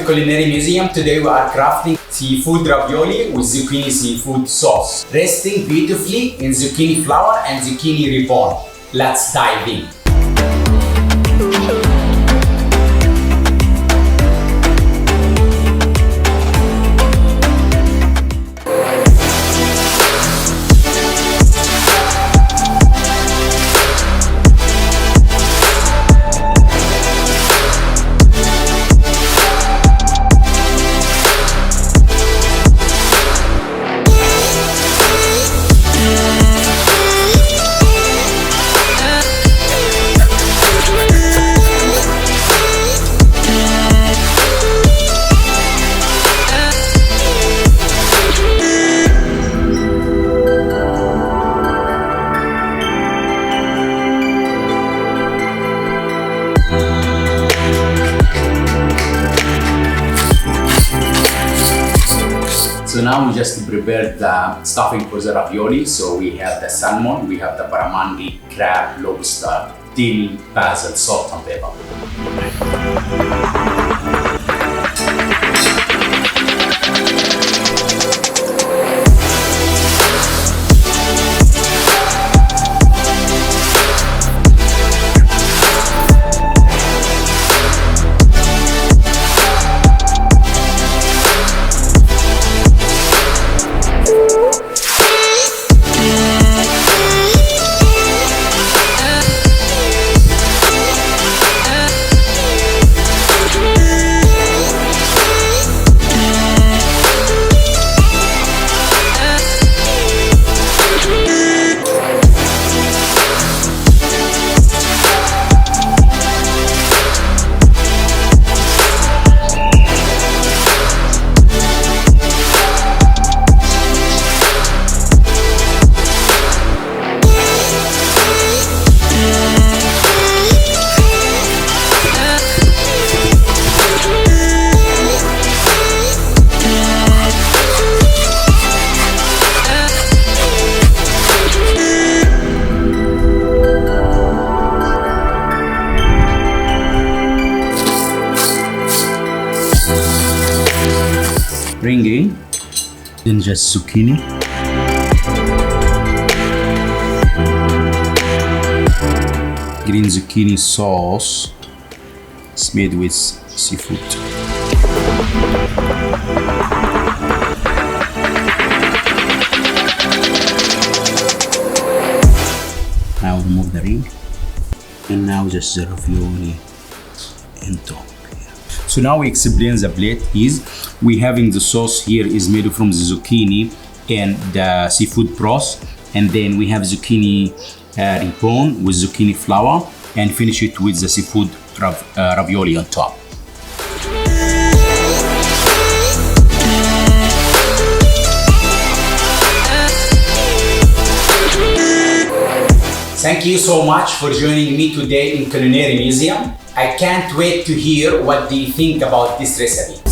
Culinary Museum. Today we are crafting seafood ravioli with zucchini seafood sauce, resting beautifully in zucchini flour and zucchini ribbon. Let's dive in. So now we just prepared the stuffing for the ravioli. So we have the salmon, we have the barramundi, crab, lobster, dill, basil, salt and pepper. Bringing then just zucchini, green zucchini sauce. It's made with seafood. Now remove the ring, and now just the ravioli on top. So now we explain the plate is we having the sauce here is made from the zucchini and the seafood broth, and then we have zucchini ribbon with zucchini flour, and finish it with the seafood ravioli on top. Thank you so much for joining me today in Culinary Museum. I can't wait to hear what do you think about this recipe.